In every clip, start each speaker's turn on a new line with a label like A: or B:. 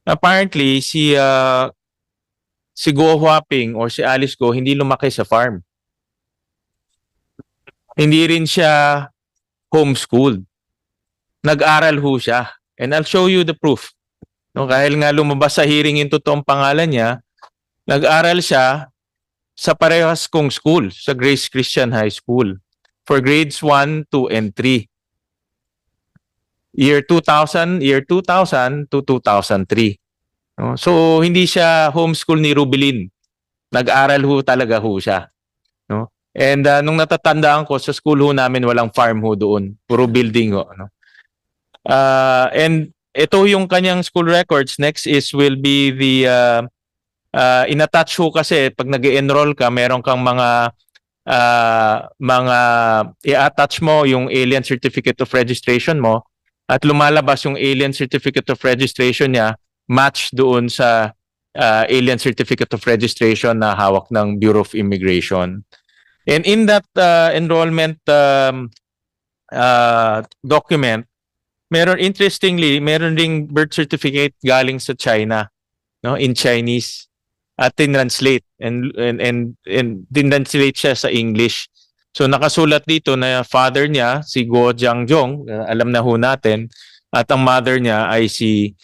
A: Apparently, si Go Huaping or si Alice Go hindi lumaki sa farm. Hindi rin siya homeschooled. Nag-aral ho siya. And I'll show you the proof. No, kahit nga lumabas sa hearing yung totoong pangalan niya, nag-aral siya sa parehas kong school, sa Grace Christian High School, for grades 1, 2, and 3. Year 2000 to 2003. No? So, hindi siya homeschool ni Rubilin. Nag-aral ho talaga ho siya. No? And nung natatandaan ko, sa school ho namin walang farm ho doon. Puro building ho. No? And ito yung kanyang school records. Next will be the in-attach ho kasi pag nag-enroll ka, meron kang mga i-attach mo yung alien certificate of registration mo at lumalabas yung alien certificate of registration niya match doon sa alien certificate of registration na hawak ng Bureau of Immigration. And in that enrollment document, interestingly, meron ding birth certificate galing sa China, no, in Chinese at tinranslate and tinranslate siya sa English. So nakasulat dito na father niya si Guo Jiangjong, alam na ho natin, at ang mother niya ay si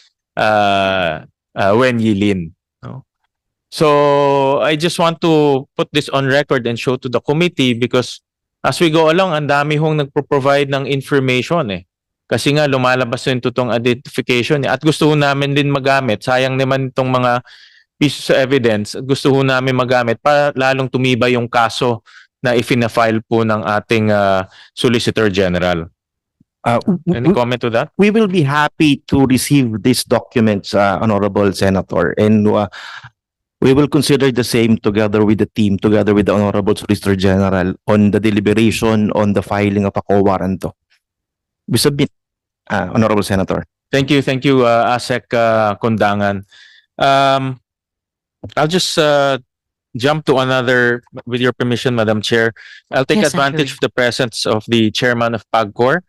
A: Wen Yilin. No? So I just want to put this on record and show to the committee because as we go along, ang dami hong nagpo-provide ng information eh. Kasi nga lumalabas yung totoong identification at gusto ho namin din magamit. Sayang naman itong mga pieces of evidence. Gusto ho namin magamit para lalong tumibay yung kaso na ifina-file po ng ating Solicitor General. Any comment to that?
B: We will be happy to receive these documents, Honorable Senator, and we will consider the same together with the team, together with the Honorable Solicitor General on the deliberation on the filing of a co-warranto. We submit, Honorable Senator.
A: Thank you, ASEC Kondangan. I'll just jump to another, with your permission, Madam Chair. I'll take
C: Yes,
A: advantage of the presence of the chairman of PAGCOR,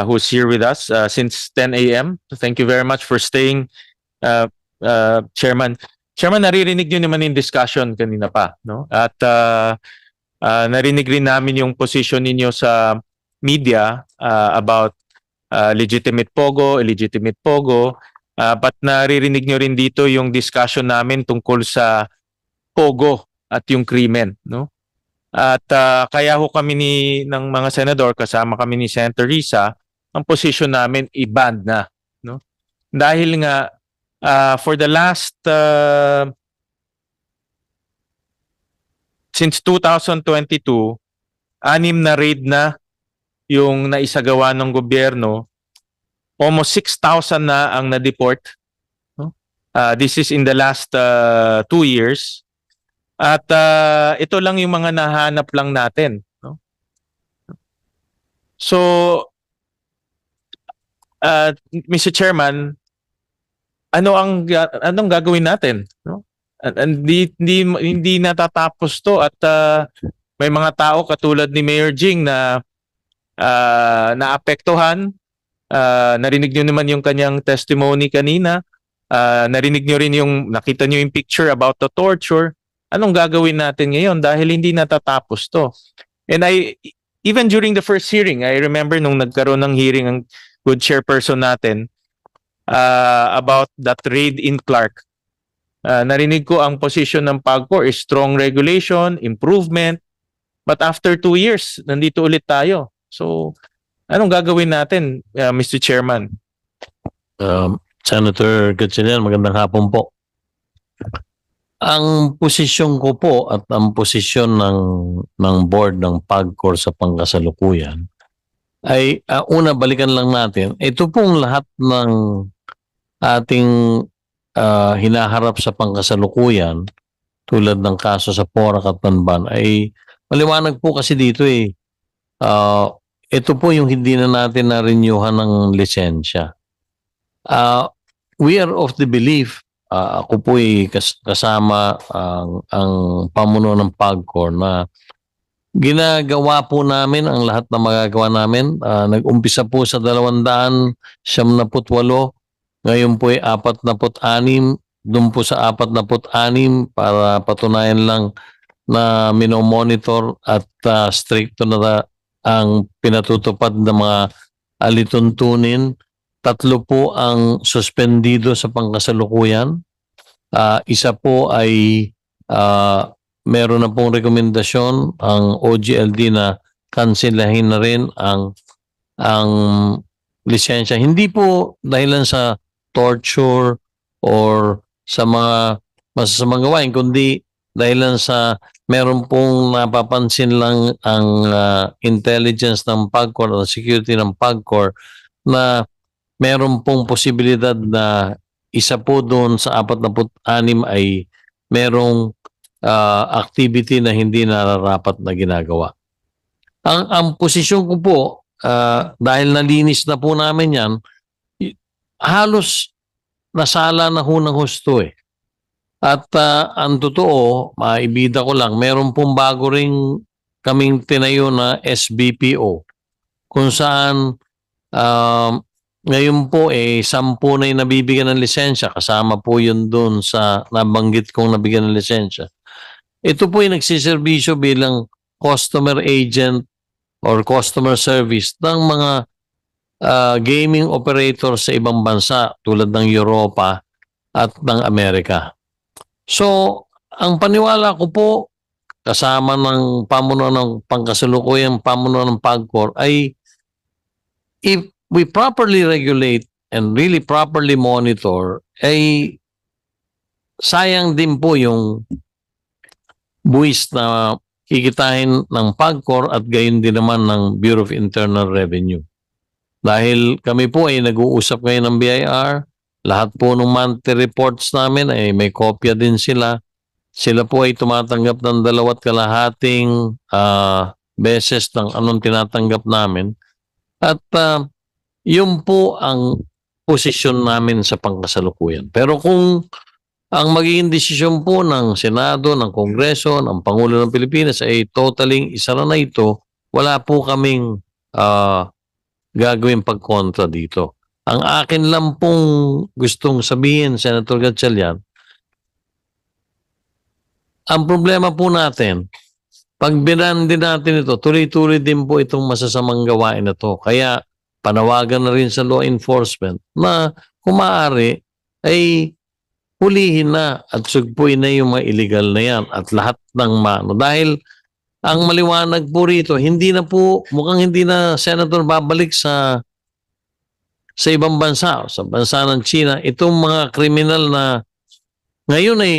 A: who's here with us since 10 a.m. Thank you very much for staying, Chairman. Chairman, naririnig nyo naman yung discussion kanina pa, no? At narinig rin namin yung position ninyo sa media about legitimate pogo, illegitimate pogo, but naririnig nyo rin dito yung discussion namin tungkol sa pogo at yung krimen, no? At kaya ho kami ng mga senador, kasama kami ni Senator Risa, ang position namin i-ban na, no? Dahil nga for the last since 2022, 6 na raid na yung naisagawa ng gobyerno. Almost 6,000 na ang na-deport. No? This is in the last 2 years. At ito lang yung mga nahanap lang natin. No? So, Mr. Chairman, anong gagawin natin? No? Hindi natatapos to at may mga tao katulad ni Mayor Jing na naapektuhan. Narinig nyo naman yung kanyang testimony kanina. Narinig nyo rin nakita nyo yung picture about the torture. Anong gagawin natin ngayon dahil hindi natatapos to? And even during the first hearing, I remember nung nagkaroon ng hearing ang good chairperson natin about that raid in Clark. Narinig ko ang position ng PAGCOR is strong regulation, improvement. But after 2 years, nandito ulit tayo. So, anong gagawin natin, Mr. Chairman?
D: Senator Gatchalian, magandang hapon po. Ang posisyon ko po at ang posisyon ng board ng PAGCOR sa pangkasalukuyan ay una balikan lang natin. Ito pong lahat ng ating hinaharap sa pangkasalukuyan tulad ng kaso sa Porac at Banban ay maliwanag po kasi dito eh. Ito po yung hindi na natin na-renewhan ng lisensya. We are of the belief, ako po ay kasama ang pamuno ng PAGCOR na ginagawa po namin ang lahat na magagawa namin. Nag-umpisa po sa 278 Ngayon po ay 46, doon po sa 46 para patunayan lang na minomonitor at stricto na ang pinatutupad ng mga alituntunin. 3 po ang suspendido sa pangkasalukuyan. Isa po ay meron na pong rekomendasyon ang OGLD na kanselahin na rin ang lisensya. Hindi po dahilan sa torture or sa mga masasamang gawain, kundi dahilan sa meron pong napapansin lang ang intelligence ng PAGCOR o security ng PAGCOR na meron pong posibilidad na isa po doon sa 46 ay merong activity na hindi nararapat na ginagawa. Ang posisyon ko po, dahil nalinis na po namin yan, halos nasala na ho ng husto eh. At ang totoo, maibida ko lang, meron pong bago ring kaming tinayo na SBPO kung saan ngayon po 10 na yung nabibigyan ng lisensya, kasama po yun doon sa nabanggit kong nabigyan ng lisensya. Ito po yung nagsiservisyo bilang customer agent or customer service ng mga gaming operator sa ibang bansa tulad ng Europa at ng Amerika. So, ang paniwala ko po kasama ng pamunuan ng pangkasalukuyang pamunuan ng PAGCOR ay if we properly regulate and really properly monitor, ay sayang din po yung buwis na kikitahin ng PAGCOR at gayon din naman ng Bureau of Internal Revenue. Dahil kami po ay nag-uusap ngayon ng BIR, lahat po ng monthly reports namin ay may kopya din sila. Sila po ay tumatanggap ng 2.5 beses ng anong tinatanggap namin. At yun po ang posisyon namin sa pangkasalukuyan. Pero kung ang magiging desisyon po ng Senado, ng Kongreso, ng Pangulo ng Pilipinas ay totaling isa na ito, wala po kaming gagawin pagkontra dito. Ang akin lang pong gustong sabihin, Senator Gatchalian, ang problema po natin, pag binandi natin ito, tuloy-tuloy din po itong masasamang gawain na ito. Kaya panawagan na rin sa law enforcement na kung maaari ay hulihin na at sugpuin na yung mga illegal na yan at lahat ng mano. Dahil ang maliwanag po rito, hindi na po, mukhang hindi na, Senator, babalik sa ibang bansa, sa bansa ng China, itong mga kriminal na ngayon ay